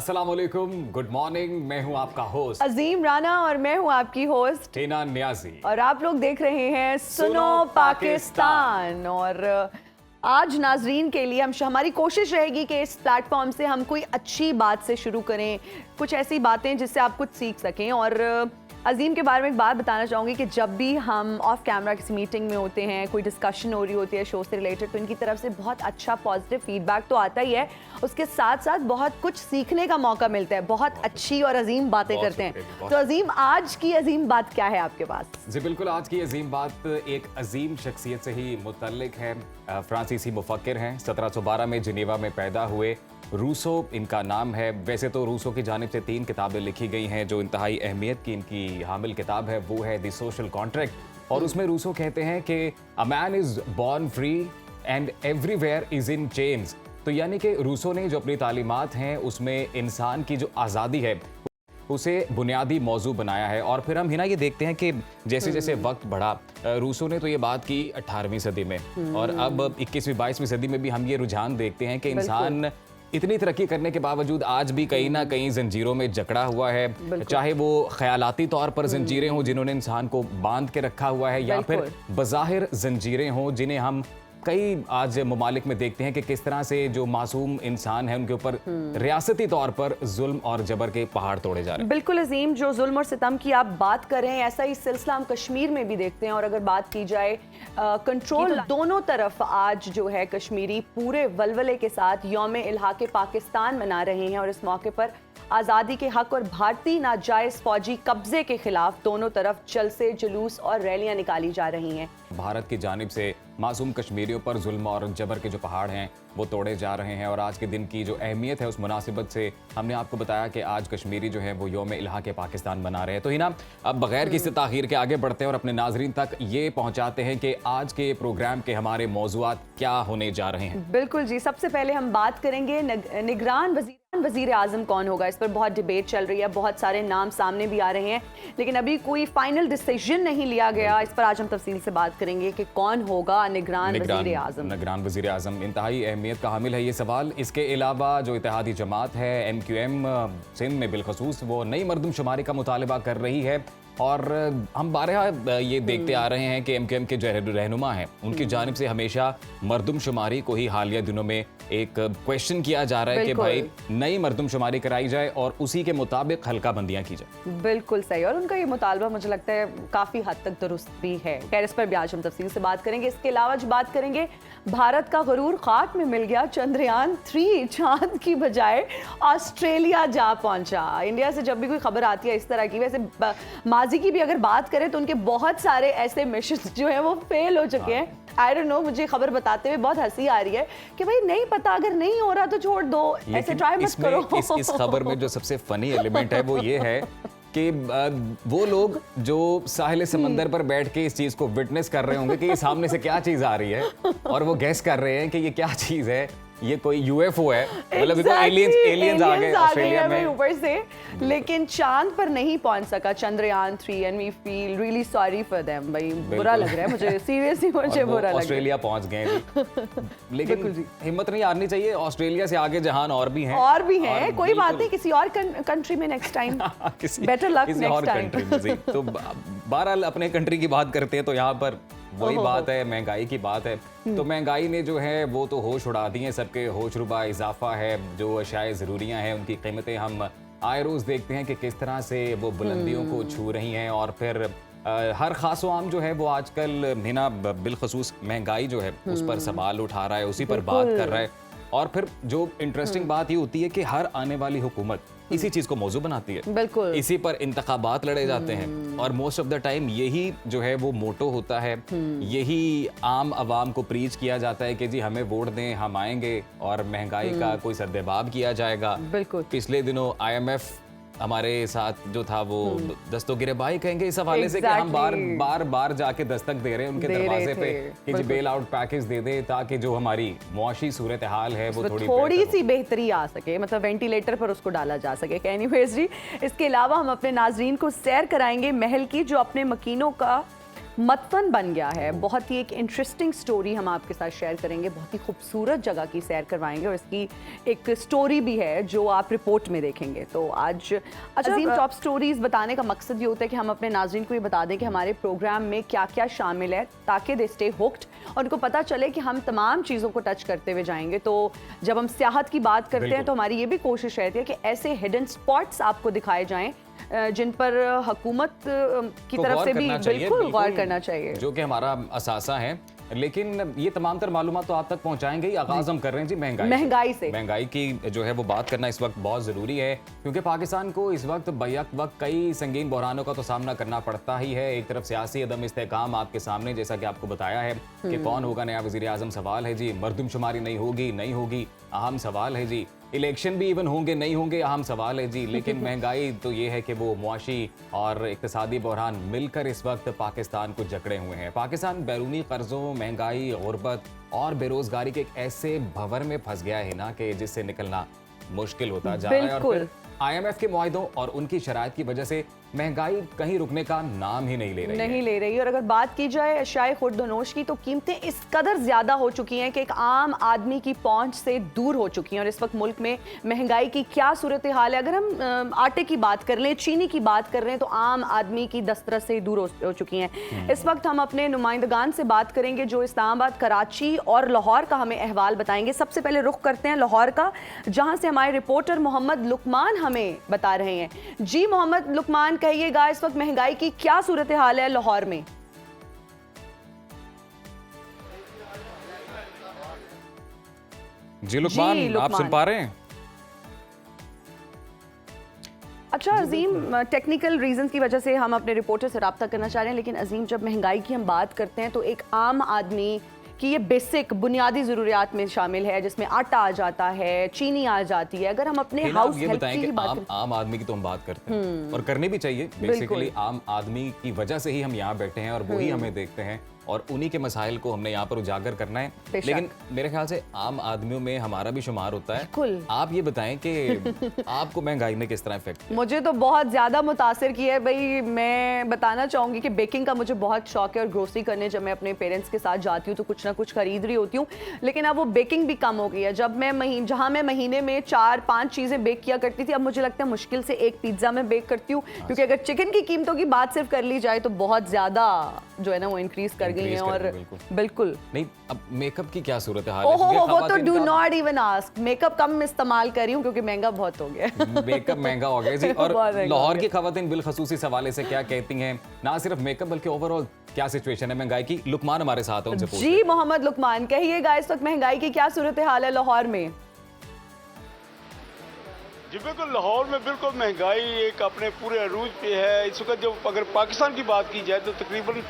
अस्सलाम वालेकुम, good morning. मैं हूं आपका होस्ट अजीम राना और मैं हूं आपकी होस्ट टीना नियाजी और आप लोग देख रहे हैं सुनो पाकिस्तान। और आज नाजरीन के लिए हमारी कोशिश रहेगी कि इस प्लेटफॉर्म से हम कोई अच्छी बात से शुरू करें, कुछ ऐसी बातें जिससे आप कुछ सीख सकें। और अजीम के बारे में एक बात बताना चाहूँगी कि जब भी हम ऑफ कैमरा किसी मीटिंग में होते हैं, कोई डिस्कशन हो रही होती है शो से रिलेटेड, तो इनकी तरफ से बहुत अच्छा पॉजिटिव फीडबैक तो आता ही है, उसके साथ साथ बहुत कुछ सीखने का मौका मिलता है। बहुत अच्छी और अजीम बातें करते हैं। तो अजीम, आज की अजीम बात क्या है आपके पास? जी बिल्कुल, आज की अजीम बात एक अजीम शख्सियत से ही मुतल्लिक है। फ्रांसीसी मुफक्किर हैं, 1712 में जिनेवा में पैदा हुए। रूसो इनका नाम है। वैसे तो रूसो की जानिब से 3 किताबें लिखी गई हैं। जो इंतहाई अहमियत की इनकी हामिल किताब है वो है द सोशल कॉन्ट्रैक्ट। और उसमें रूसो कहते हैं कि a man is born free and everywhere is in chains. तो यानी कि रूसो ने जो अपनी तालीमात हैं उसमें इंसान की जो आज़ादी है उसे बुनियादी मौजू बनाया है। और फिर हम हिना ये देखते हैं कि जैसे जैसे वक्त बढ़ा, रूसो ने तो ये बात की 18वीं सदी में, और अब 21वीं 22वीं सदी में भी हम ये रुझान देखते हैं कि इंसान इतनी तरक्की करने के बावजूद आज भी कहीं ना कहीं जंजीरों में जकड़ा हुआ है। चाहे वो ख्यालाती तौर पर जंजीरें हों जिन्होंने इंसान को बांध के रखा हुआ है, या फिर बज़ाहिर जंजीरें हों जिन्हें हम कई आज ममालिक में देखते हैं कि किस तरह से जो मासूम इंसान है उनके ऊपर रियासती तौर पर जुल्म और जबर के पहाड़ तोड़े जा रहे हैं। बिल्कुल अजीम, जो जुल्म और सितम की आप बात कर रहे हैं, ऐसा ही सिलसिला हम कश्मीर में भी देखते हैं। और अगर बात की जाए कंट्रोल, दोनों तरफ आज जो है कश्मीरी पूरे वलवले के साथ यौम इल्हाके पाकिस्तान मना रहे हैं। और इस मौके पर आज़ादी के हक और भारतीय नाजायज़ फौजी कब्जे के खिलाफ दोनों तरफ जलसे, जुलूस और रैलियां निकाली जा रही हैं। भारत की जानिब से मासूम कश्मीरियों पर जुल्म और जबर के जो पहाड़ हैं वो तोड़े जा रहे हैं। और आज के दिन की जो अहमियत है उस मुनासिबत से हमने आपको बताया कि आज कश्मीरी जो है वो यौम इल्हाके पाकिस्तान मना रहे हैं। तो ही ना, अब बगैर किसी ताखीर के आगे बढ़ते हैं और अपने नाजरीन तक ये पहुंचाते हैं कि आज के प्रोग्राम के हमारे मौज़ूआत क्या होने जा रहे हैं। बिल्कुल जी, सबसे पहले हम बात करेंगे निगरान वजीर आजम कौन होगा। इस पर बहुत डिबेट चल रही है, बहुत सारे नाम सामने भी आ रहे हैं, लेकिन अभी कोई फाइनल डिसीजन नहीं लिया गया। इस पर आज हम तफसील से बात करेंगे कि कौन होगा निगरान वजीर आजम। निगरान वजीर आजम इंतहाई अहमियत का हामिल है ये सवाल। इसके अलावा जो इत्तेहादी जमात है MQM सिंध में बिलखसूस, वो नई मरदमशुमारी का मुतालबा कर रही है। और हम बारहा ये देखते आ रहे हैं कि MQM के जो रहनुमा हैं उनकी जानिब से हमेशा मरदमशुमारी को ही हालिया दिनों में एक क्वेश्चन किया जा रहा है कि भाई नई मरदमशुमारी कराई जाए और उसी के मुताबिक हल्का बंदियां की जाए। बिल्कुल सही, और उनका ये मुतालबा मुझे लगता है काफ़ी हद तक दुरुस्त भी है। खैर, इस पर भी आज हम तफसील से बात करेंगे। इसके अलावा जो बात करेंगे, भारत का गरूर खाक में मिल गया। चंद्रयान 3 चांद की बजाय ऑस्ट्रेलिया जा पहुंचा। इंडिया से जब भी कोई खबर आती है इस तरह की, वैसे माजी की भी अगर बात करें तो उनके बहुत सारे ऐसे मिशन जो है वो फेल हो चुके हैं। आई डोंट नो, मुझे खबर बताते हुए बहुत हंसी आ रही है कि भाई नहीं पता, अगर नहीं हो रहा तो छोड़ दो, ऐसे ट्राई मत करो। इस खबर में जो सबसे फनी एलिमेंट है वो ये है कि वो लोग जो साहिल समंदर पर बैठ के इस चीज को विटनेस कर रहे होंगे कि ये सामने से क्या चीज आ रही है, और वो गैस कर रहे हैं कि ये क्या चीज है, ये कोई UFO है, मतलब एलियंस आ गए ऑस्ट्रेलिया में ऊपर से। लेकिन चांद पर नहीं पहुंच सका Chandrayaan 3 and we feel really sorry for them. भाई बुरा लग रहा है मुझे, सीरियसली मुझे बुरा लग रहा है। ऑस्ट्रेलिया पहुंच गए लेकिन हिम्मत नहीं हारनी चाहिए। ऑस्ट्रेलिया से आगे जहान और भी हैं, कोई बात नहीं, किसी और कंट्री में next time better luck next time. तो बहरहाल अपने कंट्री की बात करते हैं तो यहाँ पर वही बात है, महंगाई की बात है। तो महंगाई ने जो है वो तो होश उड़ा दी है, सबके होश रुबा इजाफा है। जो अशाए ज़रूरियाँ हैं उनकी कीमतें हम आए रोज़ देखते हैं कि किस तरह से वो बुलंदियों को छू रही हैं। और फिर हर खास आम जो है वो आजकल हिना बिलखसूस महंगाई जो है उस पर सवाल उठा रहा है, उसी पर बात कर रहा है। और फिर जो इंटरेस्टिंग बात ये होती है कि हर आने वाली हुकूमत इसी चीज को मौजू बनाती है। बिल्कुल, इसी पर इंतखाबात लड़े जाते हैं और मोस्ट ऑफ द टाइम यही जो है वो मोटो होता है। यही आम आवाम को प्रीच किया जाता है कि जी हमें वोट दें, हम आएंगे और महंगाई का कोई सद्देबाब किया जाएगा। बिल्कुल, पिछले दिनों IMF हमारे साथ जो था वो दस्तगिरबाई कहेंगे इस हवाले से कि हम बार जाके दस्तक दे रहे हैं उनके दरवाजे पे कि जी बेल आउट पैकेज दे दे, ताकि जो हमारी मुआशी सूरत हाल है वो थोड़ी सी बेहतरी आ सके, मतलब वेंटिलेटर पर उसको डाला जा सके। एनीवेज जी, इसके अलावा हम अपने नाजरीन को सैर कराएंगे महल की, जो अपने मकीनों का मतफन बन गया है। बहुत ही एक इंटरेस्टिंग स्टोरी हम आपके साथ शेयर करेंगे, बहुत ही खूबसूरत जगह की सैर करवाएंगे और इसकी एक स्टोरी भी है जो आप रिपोर्ट में देखेंगे। तो आज अजीम टॉप स्टोरीज बताने का मकसद ये होता है कि हम अपने नाज़रीन को ये बता दें कि हमारे प्रोग्राम में क्या क्या शामिल है ताकि दे स्टे हुक्ड और उनको पता चले कि हम तमाम चीज़ों को टच करते हुए जाएंगे। तो जब हम सियाहत की बात करते हैं तो हमारी ये भी कोशिश रहती है कि ऐसे हिडन स्पॉट्स आपको दिखाए जाएं जिन पर हुकूमत की तरफ से भी बिल्कुल गौर करना चाहिए, जो कि हमारा असासा है। लेकिन ये तमाम तर मालूमात तो आप तक पहुंचाएंगे ही। आगाज हम कर रहे हैं जी महंगाई की जो है वो बात करना इस वक्त बहुत ज़रूरी है, क्योंकि पाकिस्तान को इस वक्त बैक वक्त कई संगीन बहरानों का तो सामना करना पड़ता ही है। एक तरफ सियासी अदम इस्तेहकाम आपके सामने, जैसा कि आपको बताया है कि कौन होगा नया वज़ीर आज़म, सवाल है जी। मरदमशुमारी नहीं होगी, अहम सवाल है जी। इलेक्शन भी इवन होंगे नहीं होंगे, अहम सवाल है जी। लेकिन महंगाई तो ये है कि वो मुआशी और इक्तिसादी बहरान मिलकर इस वक्त पाकिस्तान को जकड़े हुए हैं। पाकिस्तान बैरूनी कर्जों, महंगाई, गुर्बत और बेरोजगारी के एक ऐसे भंवर में फंस गया है ना कि जिससे निकलना मुश्किल होता जा रहा है। और फिर IMF के मुआहिदों और उनकी शराइत की वजह से महंगाई कहीं रुकने का नाम ही नहीं ले रही। और अगर बात की जाए अशाए खुर्दनोश की तो कीमतें इस कदर ज्यादा हो चुकी हैं कि एक आम आदमी की पहुंच से दूर हो चुकी हैं। और इस वक्त मुल्क में महंगाई की क्या सूरत हाल है, अगर हम आटे की बात कर लें, चीनी की बात कर रहे हैं, तो आम आदमी की दस्तरस से दूर हो चुकी हैं। इस वक्त हम अपने नुमाइंदगान से बात करेंगे जो इस्लामाबाद, कराची और लाहौर का हमें अहवाल बताएंगे। सबसे पहले रुख करते हैं लाहौर का, जहां से हमारे रिपोर्टर मोहम्मद लुकमान हमें बता रहे हैं। जी मोहम्मद लुकमान, कहिएगा इस वक्त महंगाई की क्या सूरत हाल है लाहौर में? जी लुकमान, आप सुन पा रहे हैं? अच्छा अजीम, टेक्निकल रीजंस की वजह से हम अपने रिपोर्टर से रब्ता करना चाह रहे हैं, लेकिन अजीम जब महंगाई की हम बात करते हैं तो एक आम आदमी कि ये बेसिक बुनियादी ज़रूरियात में शामिल है, जिसमें आटा आ जाता है, चीनी आ जाती है। अगर हम अपने हाउस हेल्प की बात आम आदमी की तो हम बात करते हैं और करनी भी चाहिए। बेसिकली आम आदमी की वजह से ही हम यहाँ बैठे हैं और वही हमें देखते हैं और उन्हीं के मसाइल को हमने यहाँ पर उजागर करना है। लेकिन मेरे ख्याल से आम आदमियों में हमारा भी शुमार होता है। आप ये बताएं कि आपको महंगाई ने किस तरह इफेक्ट? मुझे तो बहुत ज़्यादा मुतासिर किया है भाई। मैं बताना चाहूँगी कि बेकिंग का मुझे बहुत शौक है और ग्रोसरी करने जब मैं अपने पेरेंट्स के साथ जाती हूँ तो कुछ ना कुछ खरीद रही होती हूँ, लेकिन अब वो बेकिंग भी कम हो गई है। जब मैं जहाँ मैं महीने में 4-5 चीज़ें बेक किया करती थी, अब मुझे लगता है मुश्किल से एक पिज्ज़ा मैं बेक करती हूँ, क्योंकि अगर चिकन की कीमतों की बात सिर्फ कर ली जाए तो बहुत ज़्यादा जो है ना वो इंक्रीज कर गई हैं। और बिल्कुल नहीं, अब मेकअप की क्या सूरत है? वो तो do not even ask. Makeup कम इस्तेमाल कर रही हूँ क्योंकि महंगा बहुत हो गया। मेकअप महंगा हो गया जी। और लाहौर की खवातीन बिलखसूस इस हवाले से क्या कहती हैं? ना सिर्फ मेकअप बल्कि ओवरऑल क्या सिचुएशन है महंगाई की? लुकमान हमारे साथ है, उनसे पूछते हैं। जी मोहम्मद लुकमान, कहिएगा इस वक्त महंगाई की क्या सूरत हाल है लाहौर में? जी बिल्कुल, लाहौर में बिल्कुल महंगाई एक अपने पूरे अरूज पे है इस वक्त। जो अगर पाकिस्तान की बात की जाए तो तकरीबन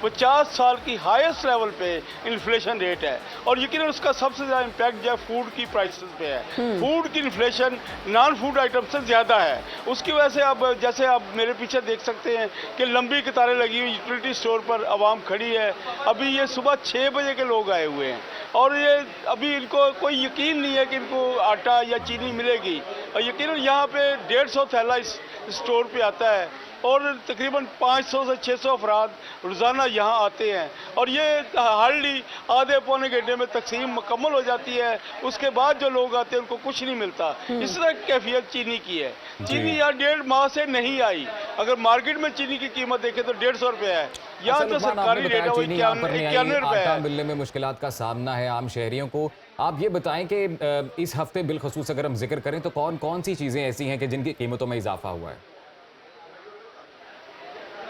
50 साल की हाईएस्ट लेवल पे इन्फ्लेशन रेट है और यकीनन उसका सबसे ज़्यादा इम्पैक्ट जो है फूड की प्राइसेस पे है। फूड की इन्फ्लेशन नॉन फूड आइटम से ज़्यादा है। उसकी वजह से अब जैसे आप मेरे पीछे देख सकते हैं कि लंबी कतारें लगी हुई यूटिलिटी स्टोर पर आवाम खड़ी है। अभी ये सुबह 6 बजे के लोग आए हुए हैं और ये अभी इनको कोई यकीन नहीं है कि इनको आटा या चीनी मिलेगी। और यकीनन यहाँ पे 150 थैला इस स्टोर पे आता है और तकरीबन 500 से 600 अफराद रोज़ाना यहाँ आते हैं और ये हार्डली आधे पौने घंटे में तकसीम मुकम्मल हो जाती है। उसके बाद जो लोग आते हैं उनको कुछ नहीं मिलता। इस तरह की कैफियत चीनी की है। चीनी यहाँ 1.5 माह से नहीं आई। अगर मार्केट में चीनी की कीमत देखें तो 150 रुपये है, यहाँ तो सरकारी रेट है वो 91 रुपये है। मिलने में मुश्किलात का सामना है आम शहरियों को। आप ये बताएं कि इस हफ्ते बिलखसूस अगर हम जिक्र करें तो कौन कौन सी चीज़ें ऐसी हैं कि जिनकी कीमतों में इजाफा हुआ है?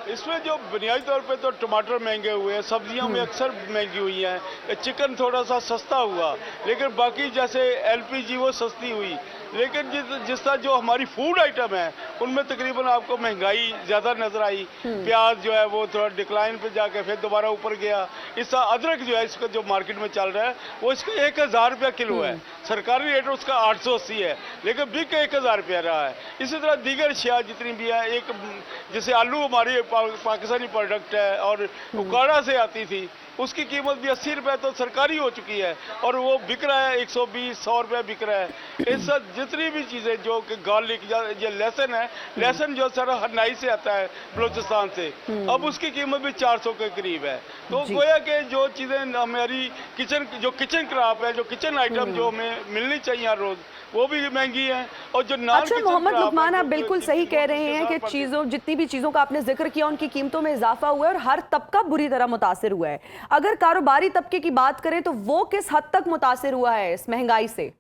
इसमें जो बुनियादी तौर पे तो टमाटर महंगे हुए हैं, सब्जियां में अक्सर महंगी हुई हैं, चिकन थोड़ा सा सस्ता हुआ, लेकिन बाकी जैसे LPG वो सस्ती हुई। लेकिन जिस तरह जो हमारी फूड आइटम है उनमें तकरीबन आपको महंगाई ज़्यादा नज़र आई। प्याज जो है वो थोड़ा डिक्लाइन पे जाके फिर दोबारा ऊपर गया। इसका अदरक जो है इसका जो मार्केट में चल रहा है वो इसका 1000 रुपया किलो है। सरकारी रेट उसका 880 है, लेकिन बिक 1000 रुपया रहा है। इसी तरह दीगर अशिया जितनी भी है, एक जैसे आलू हमारी पाकिस्तानी प्रोडक्ट है और उकाड़ा से आती थी, उसकी कीमत भी 80 रुपये तो सरकारी हो चुकी है और वो बिक रहा है 120-100 रुपये बिक रहा है। इस जितनी भी चीज़ें जो कि गार्लिक या लहसुन है है। लहसुन जो सारा हरनाई से आता है, बलूचिस्तान से, अब उसकी कीमत भी 400 के करीब है। तो गोया के जो चीज़ें हमारी किचन क्रॉप है, जो किचन आइटम जो हमें मिलनी चाहिए हर रोज़, वो भी महंगी है। और जो नॉन अच्छा किचन मोहम्मद क्रॉप लुकमान, है, आप बिल्कुल सही कह रहे हैं कि जितनी भी चीज़ों का आपने जिक्र किया उनकी कीमतों में इजाफा हुआ है और हर तबका बुरी तरह मुतासिर हुआ है। अगर कारोबारी तबके की बात करें तो वो किस हद तक मुतासिर हुआ है इस महंगाई से?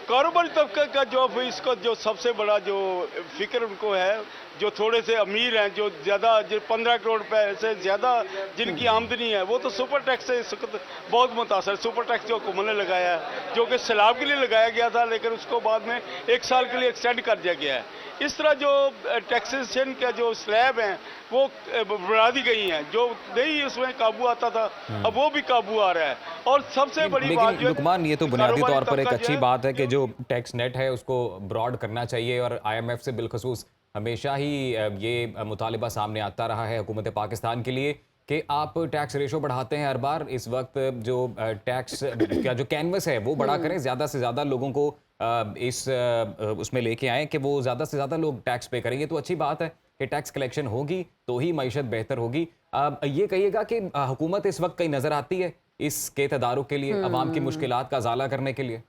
कारोबारी तबका का जो इसका जो सबसे बड़ा जो फिक्र उनको है, जो थोड़े से अमीर हैं, जो ज़्यादा 15 करोड़ रुपए से ज़्यादा जिनकी आमदनी है, वो तो सुपर टैक्स से इस वक्त बहुत मुतासर। सुपर टैक्स जो हुकूमत ने लगाया है, जो कि सैलाब के लिए लगाया गया था, लेकिन उसको बाद में 1 साल के लिए एक्सटेंड कर दिया गया है। इस तरह जो टैक्सेशन का जो स्लैब हैं वो बढ़ा दी गई हैं, जो नहीं उसमें काबू आता था अब वो भी काबू आ रहा है। और सबसे बड़ी बात लेकिन लुकमान, ये तो बुनियादी तौर पर एक अच्छी बात है कि जो टैक्स नेट है उसको ब्रॉड करना चाहिए, और IMF से बिलखसूस हमेशा ही ये मुतालिबा सामने आता रहा है हुकूमत पाकिस्तान के लिए कि आप टैक्स रेशो बढ़ाते हैं हर बार। इस वक्त जो टैक्स का जो कैनवस है वो बड़ा करें, ज़्यादा से ज़्यादा लोगों को उसमें लेके आएँ कि वो ज़्यादा से ज़्यादा लोग टैक्स पे करेंगे। तो अच्छी बात है कि टैक्स कलेक्शन होगी तो ही मईशत बेहतर होगी। ये कहिएगा कि हुकूमत इस वक्त कहीं नज़र आती है इसके तदारुक के लिए, अवाम की मुश्किलात का ज़ाला करने के लिए?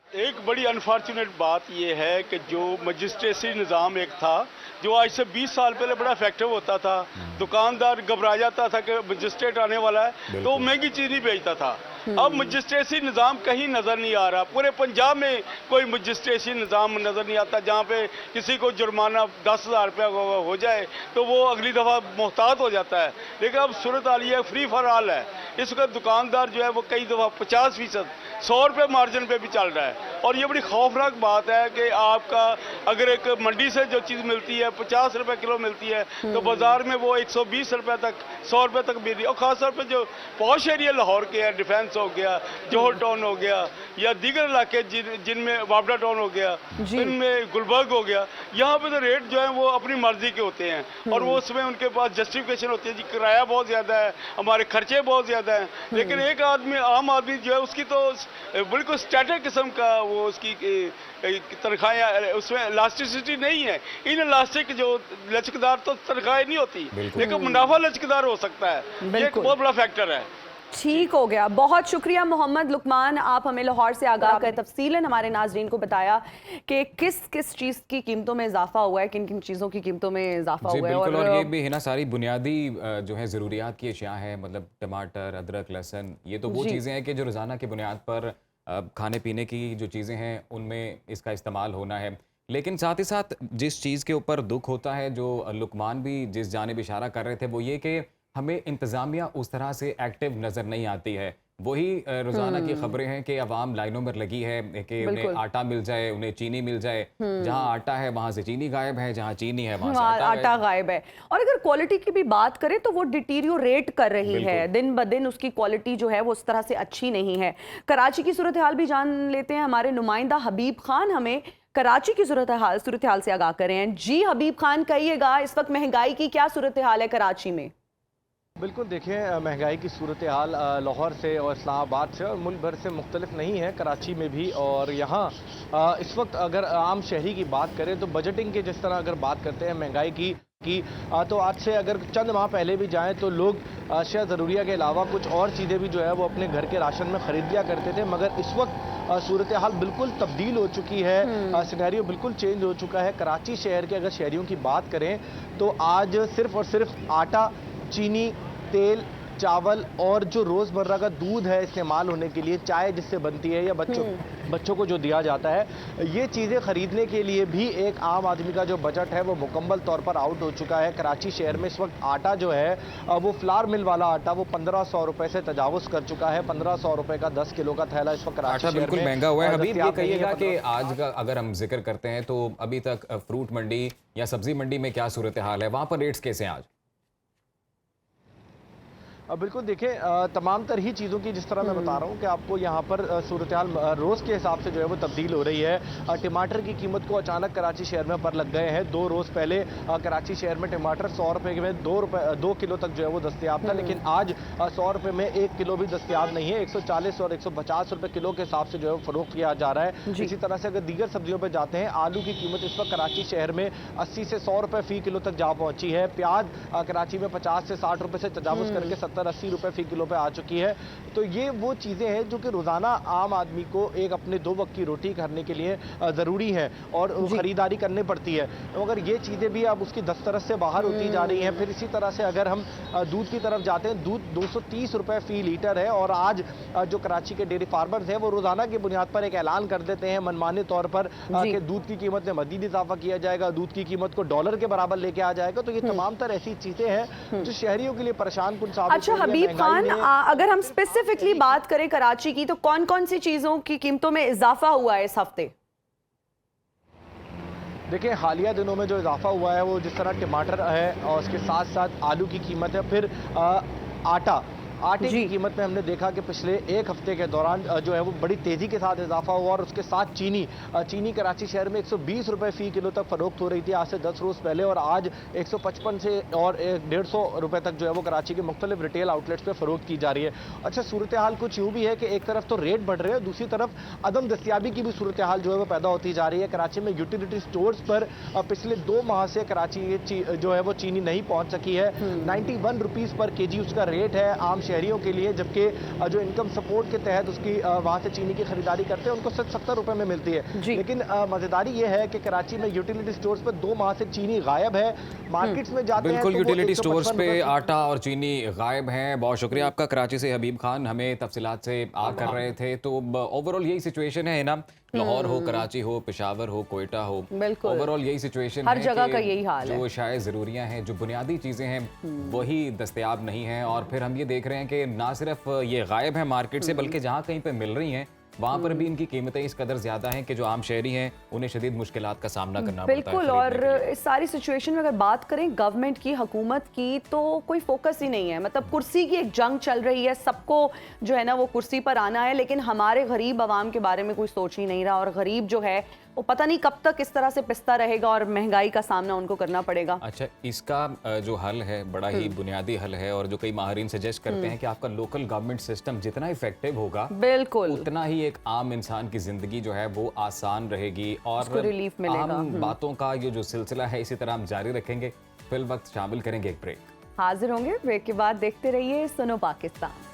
एक बड़ी अनफॉर्चुनेट बात यह है कि जो मजिस्ट्रेसी निज़ाम एक था, जो आज से 20 साल पहले बड़ा इफेक्टिव होता था, दुकानदार घबरा जाता था कि मजिस्ट्रेट आने वाला है तो महंगी चीज़ नहीं बेचता था। अब मजिस्ट्रेसी निज़ाम कहीं नज़र नहीं आ रहा। पूरे पंजाब में कोई मजिस्ट्रेसी निज़ाम नज़र नहीं आता जहाँ पे किसी को जुर्माना 10,000 रुपया हो जाए तो वो अगली दफ़ा मोहतात हो जाता है। लेकिन अब सूरत हाल ये फ्री फॉर ऑल है। इस वक्त दुकानदार जो है वो कई दफ़ा 50%, 100 रुपये मार्जिन पे भी चल रहा है। और ये बड़ी खौफनाक बात है कि आपका अगर एक मंडी से जो चीज़ मिलती है 50 रुपये किलो मिलती है तो बाज़ार में वो 120 रुपये तक, 100 रुपये तक मिल रही है। और ख़ासतौर पर जो पॉश एरिया लाहौर के है, डिफेंस हो गया, जोहर टाउन हो गया, या दीगर इलाके जिनमें वापडा टाउन हो गया, इनमें गुलबर्ग हो गया, यहाँ पे तो रेट जो है वो अपनी मर्जी के होते हैं और वो उसमें उनके पास जस्टिफिकेशन होती है जी किराया बहुत ज़्यादा है, हमारे खर्चे बहुत ज़्यादा हैं। लेकिन एक आदमी, आम आदमी जो है उसकी तो बिल्कुल स्टैटिक किस्म का वो उसकी तनख्वाहें, उसमें इलास्टिसिटी नहीं है। इन इलास्टिक जो लचकदार तो तनख्वाहें नहीं होती, लेकिन मुनाफा लचकदार हो सकता है। ये एक बहुत बड़ा फैक्टर है। ठीक हो गया, बहुत शुक्रिया मोहम्मद लुकमान, आप हमें लाहौर से आगाह कर तफसीलन हमारे नाजरीन को बताया कि किस किस चीज़ की कीमतों में इजाफा हुआ है, किन किन चीज़ों की कीमतों में इजाफा हुआ है। और ये भी है ना, सारी बुनियादी जो है ज़रूरियात की अशिया है, मतलब टमाटर, अदरक, लहसुन, ये तो वो चीज़ें हैं कि जो रोज़ाना की बुनियाद पर खाने पीने की जो चीज़ें हैं उनमें इसका इस्तेमाल होना है। लेकिन साथ ही साथ जिस चीज़ के ऊपर दुख होता है, जो लुकमान भी जिस जानिब इशारा कर रहे थे, वो ये कि हमें इंतज़ामिया उस तरह से एक्टिव नज़र नहीं आती है। वही रोज़ाना की खबरें हैं कि अवाम लाइनों में लगी है कि उन्हें आटा मिल जाए, उन्हें चीनी मिल जाए। जहाँ आटा है वहाँ से चीनी गायब है, जहाँ चीनी है वहाँ से आटा गायब है। और अगर क्वालिटी की भी बात करें तो वो डिटीरियोरेट कर रही है, दिन ब दिन उसकी क्वालिटी जो है वो उस तरह से अच्छी नहीं है। कराची की सूरत हाल भी जान लेते हैं, हमारे नुमाइंदा हबीब खान हमें कराची की सूरत हाल से आगाह कर रहे हैं। जी हबीब खान, कहिएगा इस वक्त महंगाई की क्या सूरत हाल है कराची में? बिल्कुल, देखिए महंगाई की सूरत हाल लाहौर से और इस्लामाबाद से और मुल्क भर से मुख्तलिफ नहीं है, कराची में भी। और यहाँ इस वक्त अगर आम शहरी की बात करें तो बजटिंग के जिस तरह अगर बात करते हैं महंगाई की तो आज से अगर चंद माह पहले भी जाएं तो लोग अशिया ज़रूरिया के अलावा कुछ और चीज़ें भी जो है वो अपने घर के राशन में ख़रीद लिया करते थे। मगर इस वक्त सूरत हाल बिल्कुल तब्दील हो चुकी है, सिनेरियो बिल्कुल चेंज हो चुका है। कराची शहर के अगर शहरियों की बात करें तो आज सिर्फ और सिर्फ आटा, चीनी, तेल, चावल और जो रोज़मर्रा का दूध है इस्तेमाल होने के लिए, चाय जिससे बनती है या बच्चों को जो दिया जाता है, ये चीज़ें ख़रीदने के लिए भी एक आम आदमी का जो बजट है वो मुकम्मल तौर पर आउट हो चुका है। कराची शहर में इस वक्त आटा जो है वो फ्लावर मिल वाला आटा वो 1500 रुपये से तजावुज़ कर चुका है। 1500 रुपये का 10 किलो का थैला इस वक्त कराची शहर में बिल्कुल महंगा हुआ है। हबीब, ये कहिएगा कि आज का अगर हम जिक्र करते हैं तो अभी तक फ्रूट मंडी या सब्जी मंडी में क्या सूरत हाल है, वहाँ पर रेट्स कैसे हैं आज? बिल्कुल देखें, तमाम तरह ही चीज़ों की जिस तरह मैं बता रहा हूँ कि आपको यहाँ पर सूरत हाल रोज़ के हिसाब से जो है वो तब्दील हो रही है। टमाटर की कीमत को अचानक कराची शहर में पर लग गए हैं। 2 रोज़ पहले कराची शहर में टमाटर 100 रुपये में 2 किलो तक जो है वो दस्तयाब था, लेकिन आज 100 रुपये में 1 किलो भी दस्तयाब नहीं है। 140 और 150 रुपये किलो के हिसाब से जो है फरोख्त किया जा रहा है। इसी तरह से अगर दीगर सब्जियों पर जाते हैं, आलू की कीमत इस वक्त कराची शहर में 80 से 100 रुपये फ़ी किलो तक जा पहुंची है। प्याज कराची में 50 से 60 रुपये से तजावुज़ करके 70-80 रुपये फ़ी किलो पे आ चुकी है। तो ये वो चीज़ें हैं जो कि रोज़ाना आम आदमी को एक अपने 2 वक्त की रोटी करने के लिए ज़रूरी है और ख़रीदारी करनी पड़ती है। तो अगर ये चीज़ें भी अब उसकी दस्तरस से बाहर होती जा रही हैं। फिर इसी तरह से अगर हम दूध की तरफ जाते हैं, दूध 230 रुपये फ़ी लीटर है और आज जो कराची के डेयरी फार्मर्स हैं वो रोज़ाना की बुनियाद पर एक ऐलान कर देते हैं मनमाने तौर पर कि दूध की कीमत में मज़ीद इजाफा किया जाएगा, दूध की कीमत को डॉलर के बराबर लेके आ जाएगा। तो ये तमाम तरह ऐसी चीज़ें हैं जो शहरियों के लिए परेशान कुन साबित अच्छा हबीब खान, अगर हम स्पेसिफिकली बात करें कराची की, तो कौन कौन सी चीजों की कीमतों में इजाफा हुआ है इस हफ्ते? देखिए, हालिया दिनों में जो इजाफा हुआ है वो जिस तरह टमाटर है और उसके साथ साथ आलू की कीमत है, फिर आटे की कीमत में हमने देखा कि पिछले एक हफ्ते के दौरान जो है वो बड़ी तेज़ी के साथ इजाफा हुआ और उसके साथ चीनी कराची शहर में 120 रुपये फ़ी किलो तक फरोख्त हो रही थी आज से 10 रोज़ पहले, और आज 155 से और 150 रुपये तक जो है वो कराची के मुख्तलिफ रिटेल आउटलेट्स पे फरोख्त की जा रही है। अच्छा, सूरत हाल कुछ यूँ भी है कि एक तरफ तो रेट बढ़ रहे हैं, दूसरी तरफ अदम दस्तियाबी की भी सूरत हाल जो है वो पैदा होती जा रही है। कराची में यूटिलिटी स्टोर्स पर पिछले 2 माह से कराची जो है वो चीनी नहीं पहुँच सकी है। 91 रुपीज़ पर केजी उसका रेट है आम शहरियों के लिए, जबकि जो इनकम सपोर्ट के तहत उसकी वहां से चीनी की खरीदारी करते हैं उनको सिर्फ 70 रुपए में मिलती है। लेकिन मजेदारी ये है कि कराची में यूटिलिटी स्टोर्स पर 2 माह से चीनी गायब है। मार्केट्स में जाते हैं बिल्कुल, तो यूटिलिटी स्टोर्स पे आटा और चीनी गायब हैं। बहुत शुक्रिया आपका कराची से हबीब खान, हमें तफसीलात से कर रहे थे। तो ओवरऑल यही सिचुएशन है ना, लाहौर हो, कराची हो, पेशावर हो, कोयटा हो, ओवरऑल यही सिचुएशन है, हर जगह का यही हाल है। जो शायद ज़रूरियाँ हैं, जो बुनियादी चीज़ें हैं वही दस्तयाब नहीं हैं। और फिर हम ये देख रहे हैं कि ना सिर्फ ये गायब है मार्केट से, बल्कि जहाँ कहीं पे मिल रही हैं वहाँ पर भी इनकी कीमतें इस कदर ज़्यादा हैं कि जो आम शहरी हैं उन्हें शदीद मुश्किलात का सामना करना पड़ता है। बिल्कुल, और इस सारी सिचुएशन में अगर बात करें गवर्नमेंट की, हुकूमत की, तो कोई फोकस ही नहीं है। मतलब कुर्सी की एक जंग चल रही है, सबको जो है ना वो कुर्सी पर आना है, लेकिन हमारे गरीब आवाम के बारे में कोई सोच ही नहीं रहा। और गरीब जो है वो पता नहीं कब तक इस तरह से पिसता रहेगा और महंगाई का सामना उनको करना पड़ेगा। अच्छा, इसका जो हल है बड़ा ही बुनियादी हल है, और जो कई माहिरीन सजेस्ट करते हैं कि आपका लोकल गवर्नमेंट सिस्टम जितना इफेक्टिव होगा, बिल्कुल उतना ही एक आम इंसान की जिंदगी जो है वो आसान रहेगी और रिलीफ मिलेगा। आम बातों का ये जो सिलसिला है इसी तरह हम जारी रखेंगे। फिल वक्त शामिल करेंगे एक ब्रेक। हाजिर होंगे ब्रेक के बाद। देखते रहिए सुनो पाकिस्तान।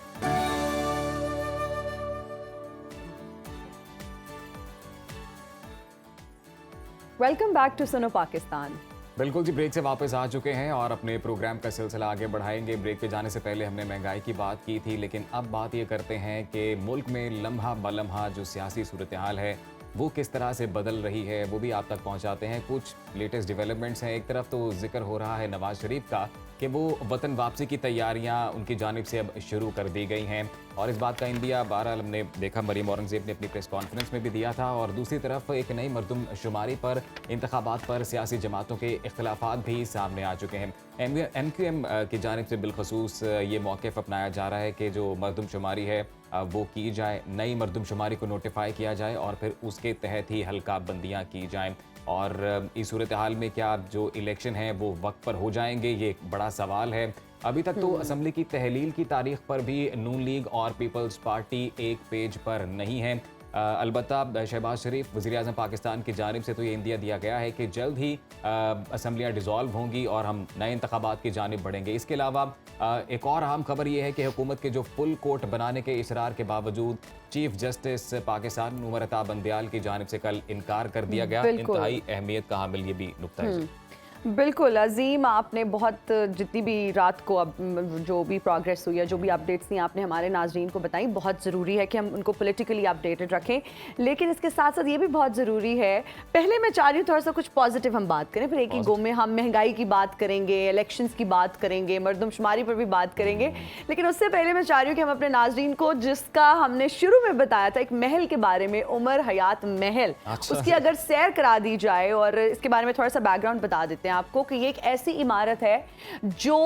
वेलकम बैक टू सुनो पाकिस्तान। बिल्कुल जी, ब्रेक से वापस आ चुके हैं और अपने प्रोग्राम का सिलसिला आगे बढ़ाएंगे। ब्रेक पे जाने से पहले हमने महंगाई की बात की थी, लेकिन अब बात ये करते हैं कि मुल्क में लम्हा बलम्हा जो सियासी सूरत हाल है वो किस तरह से बदल रही है, वो भी आप तक पहुंचाते हैं। कुछ लेटेस्ट डेवलपमेंट्स हैं। एक तरफ तो जिक्र हो रहा है नवाज शरीफ का कि वो वतन वापसी की तैयारियां उनकी जानिब से अब शुरू कर दी गई हैं, और इस बात का इंदिया बहरहाल हमने देखा मरीम औरंगजेब ने अपनी प्रेस कॉन्फ्रेंस में भी दिया था। और दूसरी तरफ एक नई मरदमशुमारी पर, इंतखाबात पर सियासी जमातों के इख्तलाफात भी सामने आ चुके हैं। MQM की जानिब से बिलखसूस ये मौक़िफ़ अपनाया जा रहा है कि जो मरदमशुमारी है वो की जाए, नई मरदमशुमारी को नोटिफाई किया जाए और फिर उसके तहत ही हल्का बंदियाँ की जाएँ। और इस सूरत हाल में क्या जो इलेक्शन है वो वक्त पर हो जाएंगे, ये एक बड़ा सवाल है। अभी तक तो असम्बली की तहलील की तारीख पर भी नून लीग और पीपल्स पार्टी एक पेज पर नहीं है। अलबत्ता शहबाज शरीफ वज़ीर-ए-आज़म पाकिस्तान की जानिब से तो ये इंदिया दिया गया है कि जल्द ही असम्बलियाँ डिज़ोल्व होंगी और हम नए इंतखाबात की जानिब बढ़ेंगे। इसके अलावा एक और अहम खबर ये है कि हुकूमत के जो फुल कोर्ट बनाने के इसरार के बावजूद चीफ जस्टिस पाकिस्तान उमर अता बंदयाल की जानिब से कल इनकार कर दिया गया। इंतहाई अहमियत का हामिल ये भी नुक्ता है। बिल्कुल अजीम, आपने बहुत जितनी भी रात को अब जो भी प्रोग्रेस हुई है, जो भी अपडेट्स थी आपने हमारे नाजरीन को बताई। बहुत ज़रूरी है कि हम उनको पॉलिटिकली अपडेटेड रखें, लेकिन इसके साथ साथ ये भी बहुत ज़रूरी है, पहले मैं चाह रही हूँ थोड़ा सा कुछ पॉजिटिव हम बात करें, फिर एक ही गो में हम महंगाई की बात करेंगे, इलेक्शंस की बात करेंगे, मरदमशुमारी पर भी बात करेंगे। लेकिन उससे पहले मैं चाह रही हूँ कि हम अपने नाजरीन को, जिसका हमने शुरू में बताया था एक महल के बारे में, उमर हयात महल, उसकी अगर सैर करा दी जाए और इसके बारे में थोड़ा सा बैकग्राउंड बता देते हैं आपको कि ये एक ऐसी इमारत है जो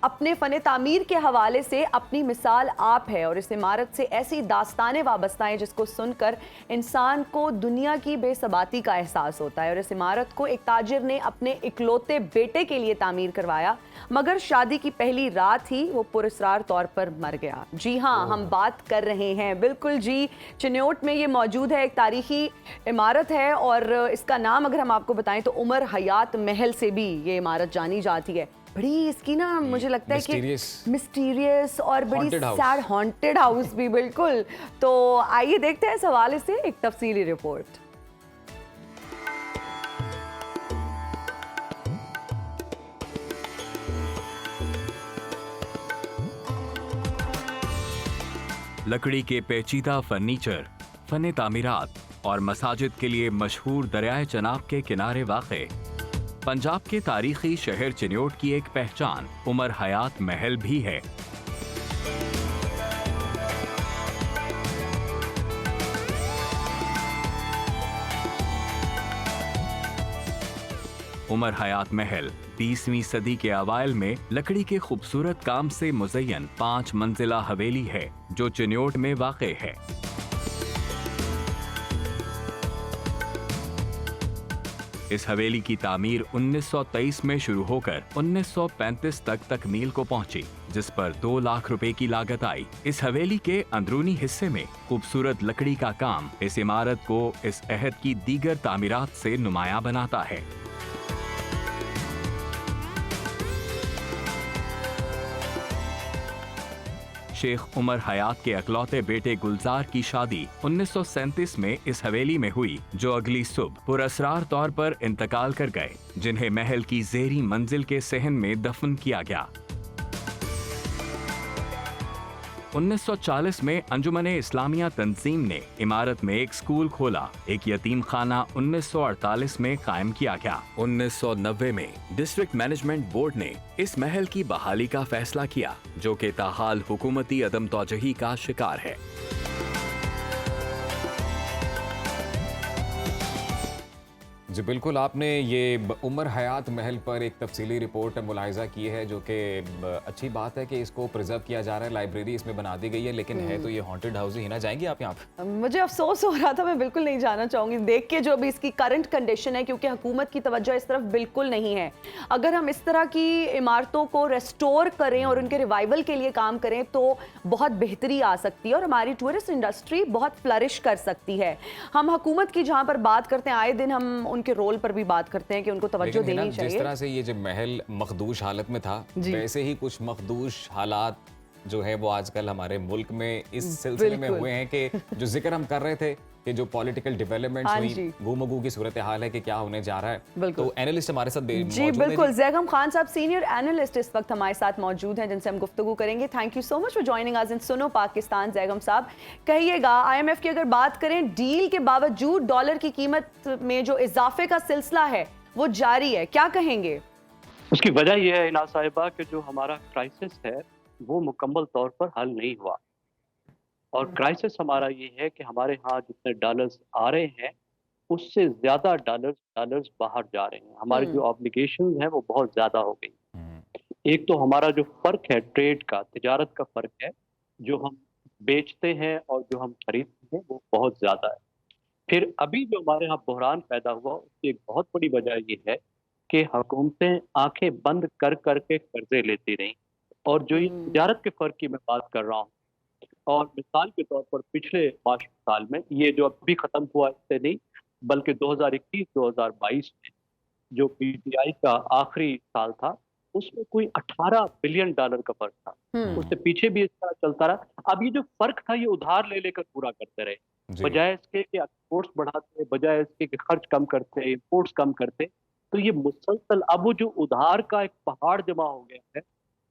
अपने फ़न तामीर के हवाले से अपनी मिसाल आप है, और इस इमारत से ऐसी दास्तानें वाबस्ता हैं जिसको सुनकर इंसान को दुनिया की बेसबाती का एहसास होता है। और इस इमारत को एक ताजिर ने अपने इकलौते बेटे के लिए तामीर करवाया, मगर शादी की पहली रात ही वो पुरस्रार तौर पर मर गया। जी हाँ, हम बात कर रहे हैं, बिल्कुल जी, चिन्योट में ये मौजूद है, एक तारीखी इमारत है और इसका नाम अगर हम आपको बताएं तो उमर हयात महल से भी ये इमारत जानी जाती है। बड़ी इसकी ना मुझे लगता है कि मिस्टीरियस और बड़ी सैड हॉन्टेड हाउस भी, बिल्कुल। तो आइए देखते हैं इस हवाले से एक तफसीली रिपोर्ट। लकड़ी के पेचीदा फर्नीचर, फन तामीरात और मसाजिद के लिए मशहूर दरियाए चनाब के किनारे वाक़े पंजाब के तारीखी शहर चिन्योट की एक पहचान उमर हयात महल भी है। उमर हयात महल 20वीं सदी के अवाइल में लकड़ी के खूबसूरत काम से मुज़य्यन 5 मंजिला हवेली है जो चिन्योट में वाक़े है। इस हवेली की तामीर 1923 में शुरू होकर 1935 तक तकमील को पहुंची, जिस पर 2 लाख रुपए की लागत आई। इस हवेली के अंदरूनी हिस्से में खूबसूरत लकड़ी का काम इस इमारत को इस अहद की दीगर तामीरात से नुमाया बनाता है। शेख उमर हयात के अकलौते बेटे गुलजार की शादी 1937 में इस हवेली में हुई, जो अगली सुबह पुरअसरार तौर पर इंतकाल कर गए, जिन्हें महल की ज़ेरी मंजिल के सहन में दफन किया गया। 1940 में अंजुमने इस्लामिया तंजीम ने इमारत में एक स्कूल खोला। एक यतीम खाना 1948 में कायम किया गया। 1990 में डिस्ट्रिक्ट मैनेजमेंट बोर्ड ने इस महल की बहाली का फैसला किया, जो कि ताहाल हुकूमती अदम तौजही का शिकार है। जी बिल्कुल, आपने ये उमर हयात महल पर एक तफसीली रिपोर्ट मुलाहिजा की है, जो कि अच्छी बात है कि इसको प्रिजर्व किया जा रहा है, लाइब्रेरी इसमें बना दी गई है, लेकिन है तो ये हॉन्टेड हाउस ही ना। जाएंगी आप यहाँ पर? मुझे अफसोस हो रहा था, मैं बिल्कुल नहीं जाना चाहूँगी देख के जो अभी इसकी करंट कंडीशन है, क्योंकि हुकूमत की तवज्जो इस तरफ बिल्कुल नहीं है। अगर हम इस तरह की इमारतों को रेस्टोर करें और उनके रिवाइवल के लिए काम करें तो बहुत बेहतरी आ सकती है और हमारी टूरिस्ट इंडस्ट्री बहुत फ्लरिश कर सकती है। हम हुकूमत की जहाँ पर बात करते हैं, आए दिन हम उनके रोल पर भी बात करते हैं कि उनको तवज्जो देनी चाहिए। जिस तरह से ये जो महल मखदूश हालत में था, वैसे ही कुछ मखदूश हालात जो है वो आजकल हमारे मुल्क में इस सिलसिले में हुए हैं कि जो जिक्र हम कर रहे थे कि जो पॉलिटिकल डेवलपमेंट्स हुई, गुमगू की सूरत हाल है कि क्या होने जा रहा है। तो एनालिस्ट हमारे साथ जी बिल्कुल, जैगम खान साहब सीनियर एनालिस्ट इस वक्त हमारे साथ मौजूद हैं, जिनसे हम गुफ्तगू करेंगे। Thank you so much for joining us in Suno Pakistan. Zaigham साहब, कहिएगा, IMF की अगर बात करें, डील के बावजूद डॉलर की कीमत में जो इजाफे का सिलसिला है वो जारी है, क्या कहेंगे? उसकी वजह यह है इनाज साहिबा कि जो हमारा क्राइसिस है वो मुकम्मल तौर पर हल नहीं हुआ, और क्राइसिस हमारा ये है कि हमारे यहाँ जितने डॉलर्स आ रहे हैं उससे ज़्यादा डॉलर्स बाहर जा रहे हैं। हमारी जो ऑब्लिगेशंस हैं वो बहुत ज़्यादा हो गई। एक तो हमारा जो फ़र्क है ट्रेड का, तिजारत का फ़र्क है, जो हम बेचते हैं और जो हम खरीदते हैं वो बहुत ज़्यादा है। फिर अभी जो हमारे यहाँ बहरान पैदा हुआ, उसकी एक बहुत बड़ी वजह ये है कि हुकूमतें आंखें बंद कर करके कर्जे लेती रहीं, और जो ये तिजारत के फ़र्क की मैं बात कर रहा हूँ, और मिसाल के तौर पर पिछले माशी साल में, ये जो अभी ख़त्म हुआ इससे नहीं बल्कि 2021-2022 में जो PPI का आखिरी साल था, उसमें कोई 18 बिलियन डॉलर का फ़र्क था। उससे पीछे भी इस तरह चलता रहा। अब ये जो फ़र्क था ये उधार ले लेकर पूरा करते रहे, बजाय इसके कि एक्सपोर्ट्स बढ़ाते, बजाय इसके कि खर्च कम करते, इम्पोर्ट्स कम करते। तो ये मुसलसल अब वो जो उधार का एक पहाड़ जमा हो गया है,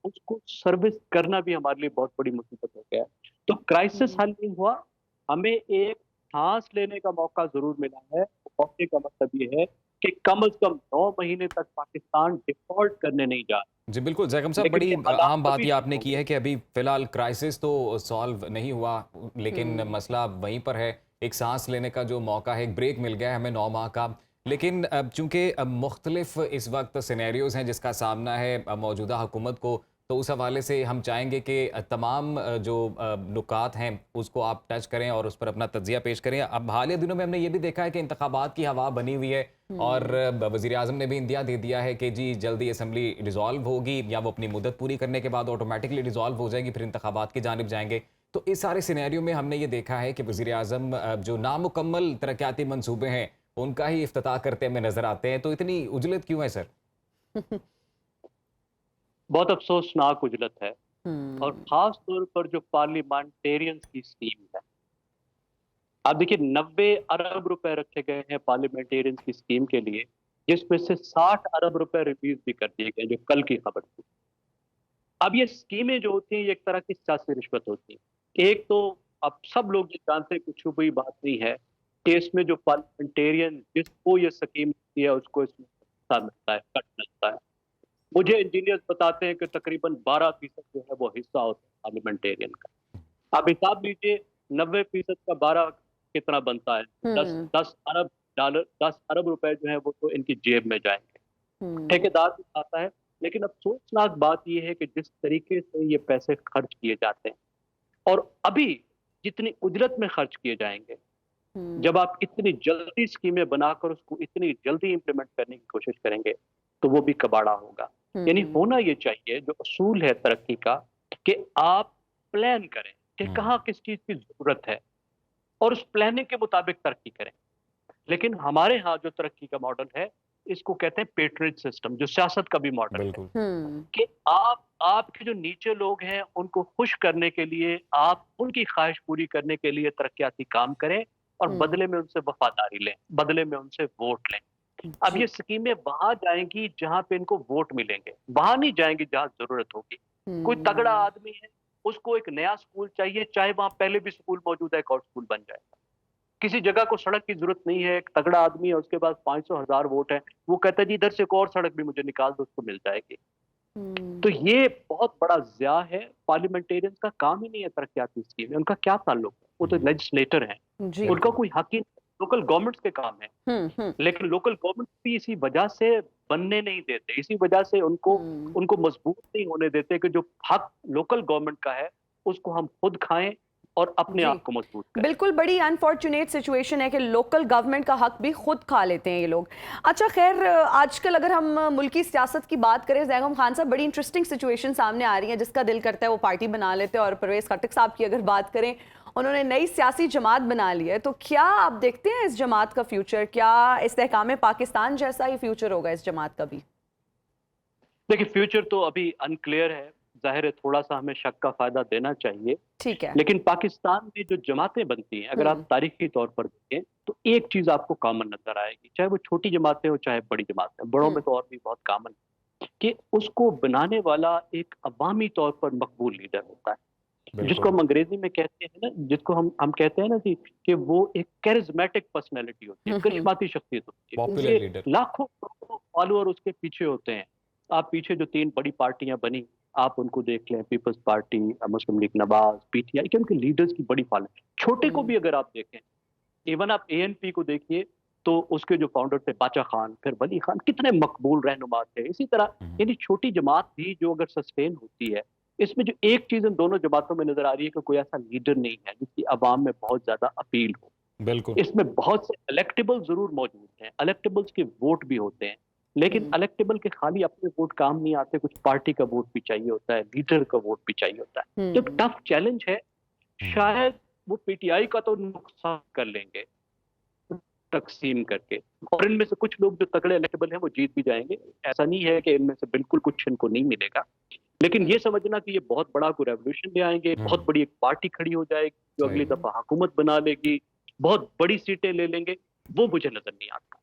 उसको सर्विस करना भी हमारे लिए बहुत बड़ी मुसीबत हो गया है। तो क्राइसिस हल नहीं हुआ, हमें एक सांस लेने का मौका जरूर मिला है। मौके का मतलब ये है कि कम से कम 9 महीने तक पाकिस्तान डिफॉल्ट करने नहीं जा रहा। जी बिल्कुल जैकम साहब, बड़ी आम बात ये आपने की है कि अभी फिलहाल क्राइसिस तो सॉल्व नहीं हुआ, लेकिन मसला वहीं पर है। एक सांस लेने का जो मौका है, एक ब्रेक मिल गया है हमें 9 माह का, लेकिन चूंकि मुख्तलिफ इस वक्त सिनेरियोज हैं जिसका सामना है मौजूदा हुकूमत को, तो उस हवाले से हम चाहेंगे कि तमाम जो नुकात हैं उसको आप टच करें और उस पर अपना तज्जिया पेश करें। अब हालिया दिनों में हमने ये भी देखा है कि इंतखाबात की हवा बनी हुई है और वज़ीर आज़म ने भी इंदिया दे दिया है कि जी जल्दी असम्बली डिज़ोल्व होगी या वो अपनी मुद्दत पूरी करने के बाद ऑटोमेटिकली डिज़ोल्व हो जाएगी, फिर इंतखाबात की जानिब जाएंगे। तो इस सारे सिनेरियो में हमने ये देखा है कि वज़ीर आज़म जो नामुकम्मल तरक्याती मंसूबे हैं उनका ही इफ्तिताह करते हमें नजर आते हैं। तो इतनी उजलत क्यों है सर? बहुत अफसोसनाक उजलत है, और खास तौर पर जो पार्लियामेंटेरियंस की स्कीम है। आप देखिए 90 अरब रुपए रखे गए हैं पार्लियामेंटेरियंस की स्कीम के लिए, जिसमें से 60 अरब रुपए रिलीज भी कर दिए गए, जो कल की खबर थी। अब ये स्कीमें जो होती हैं ये एक तरह की सियासी रिश्वत होती है। एक तो अब सब लोग ये जानते हैं, कुछ हुई बात नहीं है कि इसमें जो पार्लियामेंटेरियन जिसको ये स्कीम होती है उसको इसमें हिस्सा मिलता है, कट मिलता है। मुझे इंजीनियर्स बताते हैं कि तकरीबन 12% जो है वो हिस्सा होता है पार्लियामेंटेरियन का। आप हिसाब लीजिए 90% का 12 कितना बनता है? 10 अरब डॉलर, 10 अरब रुपए जो है वो तो इनकी जेब में जाएंगे। ठेकेदार भी खाता है। लेकिन अफसोसनाक बात यह है कि जिस तरीके से ये पैसे खर्च किए जाते हैं, और अभी जितनी उजरत में खर्च किए जाएंगे, जब आप इतनी जल्दी स्कीमें बनाकर उसको इतनी जल्दी इंप्लीमेंट करने की कोशिश करेंगे तो वो भी कबाड़ा होगा। यानी होना ये चाहिए, जो असूल है तरक्की का, कि आप प्लान करें कि कहाँ किस चीज की जरूरत है और उस प्लानिंग के मुताबिक तरक्की करें। लेकिन हमारे यहाँ जो तरक्की का मॉडल है, इसको कहते हैं पेट्रोनेज सिस्टम, जो सियासत का भी मॉडल है, कि आपके जो नीचे लोग हैं उनको खुश करने के लिए, आप उनकी ख्वाहिश पूरी करने के लिए तरक्याती काम करें और बदले में उनसे वफादारी लें, बदले में उनसे वोट लें। अब ये स्कीमें वहां जाएंगी जहां पे इनको वोट मिलेंगे, वहां नहीं जाएंगी जहां जरूरत होगी। कोई तगड़ा आदमी है, उसको एक नया स्कूल चाहिए, चाहे वहां पहले भी स्कूल मौजूद है, एक और स्कूल बन जाएगा। किसी जगह को सड़क की जरूरत नहीं है, एक तगड़ा आदमी है, उसके पास 500,000 वोट है, वो कहता है जी इधर से एक और सड़क भी मुझे निकाल दो, उसको मिल जाएगी। तो ये बहुत बड़ा ज़िया है। पार्लियामेंटेरियंस का काम ही नहीं है तरक्याती स्कीम, उनका क्या ताल्लुक है? वो तो लेजिस्लेटर हैं, उनका कोई हक ही, लोकल गवर्नमेंट्स के काम है। लेकिन लोकल गवर्नमेंट भी इसी वजह से बनने नहीं देते, इसी वजह से उनको मजबूत नहीं होने देते कि जो हक लोकल गवर्नमेंट का है उसको हम खुद खाएं और अपने आप को मजबूत करें। बिल्कुल बड़ी अनफॉर्चुनेट सिचुएशन है कि लोकल गवर्नमेंट का हक भी खुद खा लेते हैं ये लोग। अच्छा खैर, आजकल अगर हम मुल्की सियासत की बात करें, ज़ैगम खान साहब, बड़ी इंटरेस्टिंग सिचुएशन सामने आ रही है, जिसका दिल करता है वो पार्टी बना लेते हैं। और परवेज़ खटक साहब की अगर बात करें, उन्होंने नई सियासी जमात बना ली है। तो क्या आप देखते हैं इस जमात का फ्यूचर? क्या इस्तेहकाम पाकिस्तान जैसा ही फ्यूचर होगा इस जमात का भी? देखिए, फ्यूचर तो अभी अनक्लियर है, जाहिर है थोड़ा सा हमें शक का फायदा देना चाहिए। ठीक है। लेकिन पाकिस्तान में जो जमातें बनती हैं, अगर आप तारीखी तौर पर देखें तो एक चीज आपको कॉमन नजर आएगी, चाहे वो छोटी जमातें हो चाहे बड़ी जमातें, बड़ों में तो और भी बहुत कॉमन, कि उसको बनाने वाला एक अवामी तौर पर मकबूल लीडर होता है, जिसको हम अंग्रेजी में कहते हैं ना, जिसको हम कहते हैं ना जी, कि वो एक कैरिज्मेटिक पर्सनैलिटी होती है, करिश्माती शख्सियत होती है, लाखों फॉलोअर उसके पीछे होते हैं। आप पीछे जो 3 बड़ी पार्टियां बनी, आप उनको देख लें, पीपल्स पार्टी, मुस्लिम लीग नवाज, पीटीआई, के उनके लीडर्स की बड़ी फॉलोइंग। छोटे को भी अगर आप देखें, इवन आप एएनपी को देखिए, तो उसके जो फाउंडर थे बाचा खान, फिर वली खान, कितने मकबूल रहनुमा थे। इसी तरह यानी छोटी जमात भी जो अगर सस्टेन होती है, इसमें जो एक चीज इन दोनों जमातों में नजर आ रही है कि कोई ऐसा लीडर नहीं है जिसकी आवाम में बहुत ज्यादा अपील हो। बिल्कुल, इसमें बहुत से इलेक्टेबल जरूर मौजूद हैं, इलेक्टेबल्स के वोट भी होते हैं, लेकिन इलेक्टेबल के खाली अपने वोट काम नहीं आते, कुछ पार्टी का वोट भी चाहिए होता है, लीडर का वोट भी चाहिए होता है। जब टफ चैलेंज है, शायद वो पीटीआई का तो नुकसान कर लेंगे तकसीम करके, और इनमें से कुछ लोग जो तगड़े इलेक्टेबल हैं वो जीत भी जाएंगे। ऐसा नहीं है कि इनमें से बिल्कुल कुछ इनको नहीं मिलेगा, लेकिन ये समझना कि ये बहुत बड़ा कोई रेवोल्यूशन ले आएंगे, बहुत बड़ी एक पार्टी खड़ी हो जाएगी जो अगली दफा हुकूमत बना लेगी, बहुत बड़ी सीटें ले लेंगे, वो मुझे नजर नहीं आता।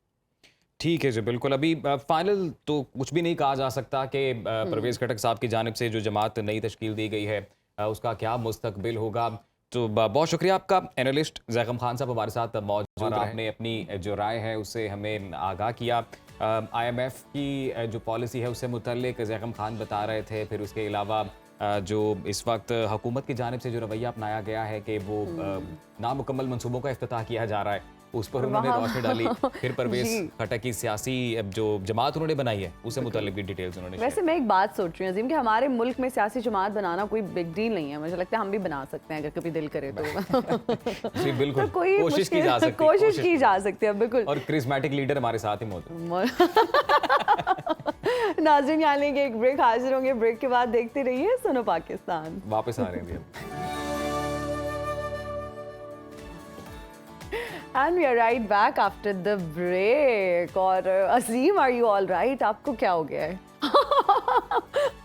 ठीक है जी, बिल्कुल। अभी फाइनल तो कुछ भी नहीं कहा जा सकता कि परवेज़ खटक साहब की जानिब से जो जमात नई तश्कील दी गई है उसका क्या मुस्तकबिल होगा। तो बहुत शुक्रिया आपका, एनालिस्ट ज़ैगम खान साहब हमारे साथ मौजूद हैं। आपने अपनी जो राय है उससे हमें आगाह किया। IMF की जो पॉलिसी है उससे मुतल्लिक ज़ैगम खान बता रहे थे। फिर उसके अलावा जो इस वक्त हुकूमत की जानिब से जो रवैया अपनाया गया है कि वो नामुकम्मल मनसूबों का इफ्तिताह किया जा रहा है, उस पर उन्होंने वहाँ- रोशनी डाली। फिर परवेज जी। खट्टक की सियासी जो जमात उन्होंने बनाई है उससे मुताल्लिक भी डिटेल्स उन्होंने वैसे मैं एक बात सोच रही हूँ अजीम कि हमारे मुल्क में सियासी जमात बनाना कोई बिग डील नहीं है, मुझे लगता है हम भी बना सकते हैं अगर कभी दिल करे तो। जी बिल्कुल, तो कोई कोशिश की जा सकती है, कोशिश की जा सकती है बिल्कुल। और क्रिस्मेटिक लीडर हमारे साथ ही मौजूद। नाज़रीन, यहाँ लेंगे एक ब्रेक, हाजिर होंगे ब्रेक के बाद। देखते रहिए सुनो पाकिस्तान। वापस आ रहे हैं जी। And we are right back after the break. और अजीम, are you all right? आपको क्या हो गया है?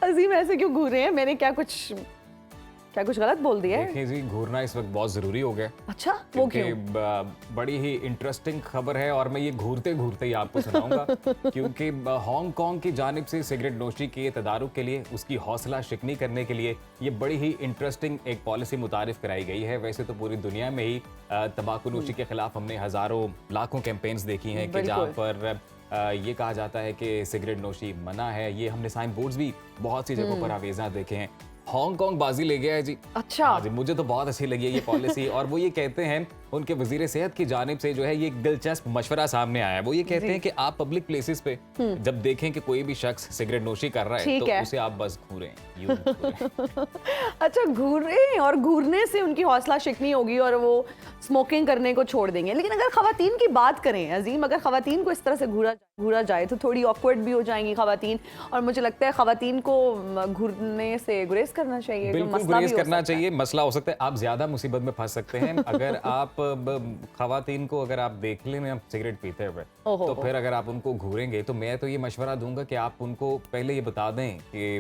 अजीम ऐसे क्यों घूर रहे हैं? मैंने क्या कुछ गलत बोल दिया है? देखिए जी, घूरना इस वक्त बहुत जरूरी हो गया। अच्छा, वो क्योंकि क्यों? बड़ी ही इंटरेस्टिंग खबर है और मैं ये घूरते घूरते ही आपको सुनाऊंगा। क्योंकि हांगकांग की जानिब से सिगरेट नोशी के तदारुक के लिए, उसकी हौसला शिकनी करने के लिए ये बड़ी ही इंटरेस्टिंग एक पॉलिसी मुतारिफ कराई गई है। वैसे तो पूरी दुनिया में ही तंबाकू नोशी के खिलाफ हमने हजारों लाखों कैंपेन्स देखी हैं कि जहाँ पर ये कहा जाता है कि सिगरेट नोशी मना है। ये हमने साइन बोर्ड्स भी बहुत सी जगहों पर आवेजा देखे हैं। हांगकांग बाजी ले गया है जी। अच्छा। हाँ जी, मुझे तो बहुत अच्छी लगी है ये पॉलिसी। और वो ये कहते हैं, उनके वजीर सेहत की जानिब से जो है ये एक दिलचस्प मशवरा सामने आया है। वो ये कहते हैं कि आप पब्लिक प्लेसेस पे जब देखें कि कोई भी शख्स सिगरेट नोशी कर रहा है तो उसे आप बस घूरें, यूं घूरें। अच्छा, घूरें, और घूरने से उनकी हौसला शिकनी होगी और वो स्मोकिंग करने को छोड़ देंगे। लेकिन अगर खवातीन की बात करें अजीम, अगर खवातीन को इस तरह से घूरा जाए तो थोड़ी ऑकवर्ड भी हो जाएंगी खवातीन, और मुझे लगता है खवातीन को घूरने से गुरेज करना चाहिए। बिल्कुल गुरेज करना चाहिए। मसला हो सकता है आप ज्यादा मुसीबत में फंस सकते हैं अगर आप खवातीन को अगर आप देख लें में सिगरेट पीते हुए, तो फिर अगर आप उनको घूरेंगे तो मैं तो ये मशवरा दूंगा कि आप उनको पहले ये बता दें कि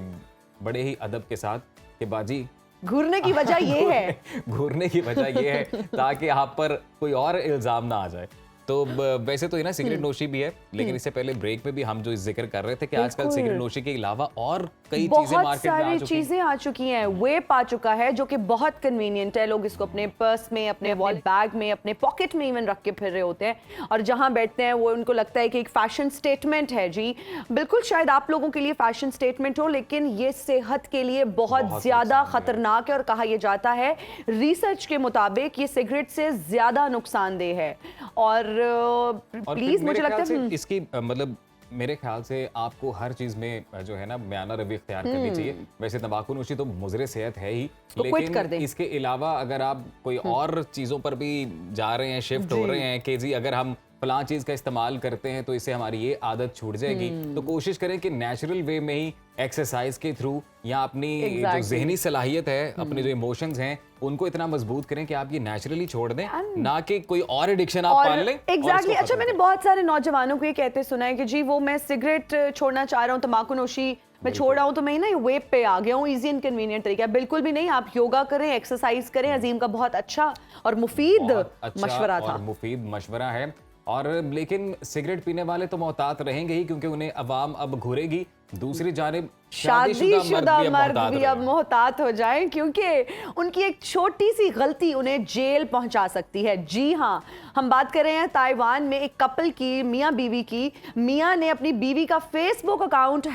बड़े ही अदब के साथ कि बाजी घूरने की वजह ये है, घूरने की वजह ये है ताकि आप पर कोई और इल्जाम ना आ जाए। तो वैसे तो ये ना सिगरेट नोशी भी है, लेकिन इससे पहले ब्रेक में भी हम जो जिक्र कर रहे थे कि आजकल सिगरेट नोशी के अलावा और कई चीजें मार्केट में आ चुकी हैं। चीजें आ चुकी हैं। वेप आ चुका है जो कि बहुत कन्वीनियंट है। लोग इसको अपने पर्स में, अपने वॉलेट बैग में, अपने पॉकेट में इवन रख के फिर रहे होते हैं, और जहां बैठते हैं वो उनको लगता है कि एक फैशन स्टेटमेंट है। जी बिल्कुल, शायद आप लोगों के लिए फैशन स्टेटमेंट हो, लेकिन ये सेहत के लिए बहुत ज्यादा खतरनाक है। और कहा यह जाता है रिसर्च के मुताबिक ये सिगरेट से ज्यादा नुकसानदेह है। और प्लीज मुझे लगता है इसकी मतलब मेरे ख्याल से आपको हर चीज में जो है ना म्याना रवि इख्तियार करनी चाहिए। वैसे तंबाकू नोशी तो मुजरे सेहत है ही, तो लेकिन इसके अलावा अगर आप कोई और चीजों पर भी जा रहे हैं, शिफ्ट हो रहे हैं कि जी अगर हम फलां चीज का इस्तेमाल करते हैं तो इससे हमारी ये आदत छूट जाएगी, तो कोशिश करें कि नेचुरल वे में ही एक्सरसाइज के थ्रू या अपनी जो जहनी सलाहियत है, अपने जो इमोशंस हैं उनको इतना मजबूत करें कि आप ये नेचुरली छोड़ दें, ना कि कोई और एडिक्शन आप पाल लें। एग्जैक्टली। अच्छा, मैंने बहुत सारे नौजवानों को ये कहते सुना है कि जी वो मैं सिगरेट छोड़ना चाह रहा हूँ, तंबाकू नोशी मैं छोड़ रहा हूँ, तो मैं ना ये वेप पे आ गया हूँ, इजी एंड कन्वीनियंट तरीका है। बिल्कुल भी नहीं, आप योगा करें, एक्सरसाइज करें। अजीम का बहुत अच्छा और मुफीद मशवरा था, मुफीद मशवरा है। और लेकिन सिगरेट पीने वाले तो मोहतात रहेंगे ही, क्योंकि उन्हें अवाम अब घूरेगी। दूसरी जानिब शादीशुदा मर्द भी अब मोहतात हो जाएं, क्योंकि उनकी एक छोटी सी गलती उन्हें जेल पहुंचा सकती है। जी हाँ, हम बात कर रहे हैं ताइवान में एक कपल की, मियां बीवी की। मियां ने अपनी बीवी का फेसबुक अकाउंट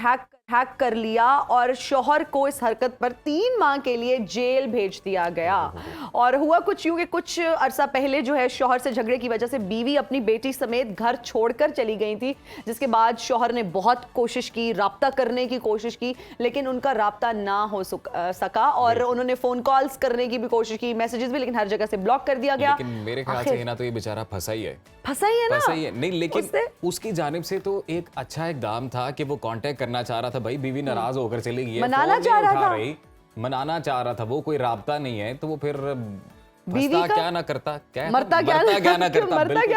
हैक कर लिया और शौहर को इस हरकत पर 3 माह के लिए जेल भेज दिया गया। और हुआ कुछ यूं कि कुछ अरसा पहले जो है शौहर से झगड़े की वजह से बीवी अपनी बेटी समेत घर छोड़कर चली गई थी, जिसके बाद शौहर ने बहुत कोशिश की, राब्ता करने की कोशिश की, लेकिन उनका राब्ता ना हो सका। और उन्होंने फोन कॉल्स करने की भी कोशिश की, मैसेजेस भी, लेकिन हर जगह से ब्लॉक कर दिया गया। लेकिन मेरे ख्याल से ना तो ये बेचारा फंसा ही है ना, फंसा ही है। नहीं, लेकिन उसकी जानिब से तो एक अच्छा इकदाम था कि वो कांटेक्ट करना चाह रहा था। भाई बीवी नाराज होकर चली गई है, मनाना चाह रहा था, वो कोई राब्ता नहीं है, तो वो फिर बीवी का क्या ना करता, मरता क्या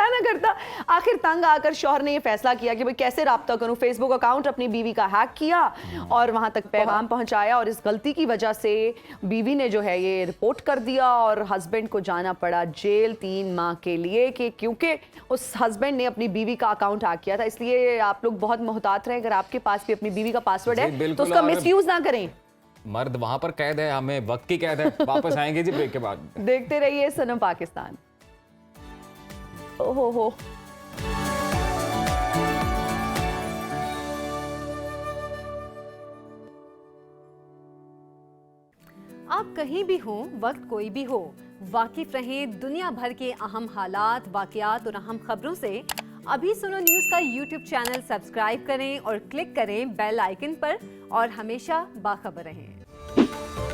ना करता। आखिर तंग आकर शौहर ने यह फैसला किया कि भाई कैसे राब्ता करूं। फेसबुक अकाउंट अपनी बीवी का हैक किया और वहां तक पैगाम पहुंचाया, और इस गलती की वजह से बीवी ने जो है ये रिपोर्ट कर दिया और हस्बैंड को जाना पड़ा जेल 3 माह के लिए, कि क्योंकि उस हस्बैंड ने अपनी बीवी का अकाउंट हैक किया था। इसलिए आप लोग बहुत मोहतात रहें। अगर आपके पास भी अपनी बीवी का पासवर्ड है तो उसका मिसयूज ना करें। मर्द वहां पर कैद है, हमें वक्त की कैद है। वापस आएंगे जी ब्रेक के बाद। देखते रहिए सुनो पाकिस्तान। ओहो, आप कहीं भी हो, वक्त कोई भी हो, वाकिफ रहें दुनिया भर के अहम हालात, वाकयात और अहम खबरों से। अभी सुनो न्यूज़ का यूट्यूब चैनल सब्सक्राइब करें और क्लिक करें बेल आइकन पर और हमेशा बाखबर रहें।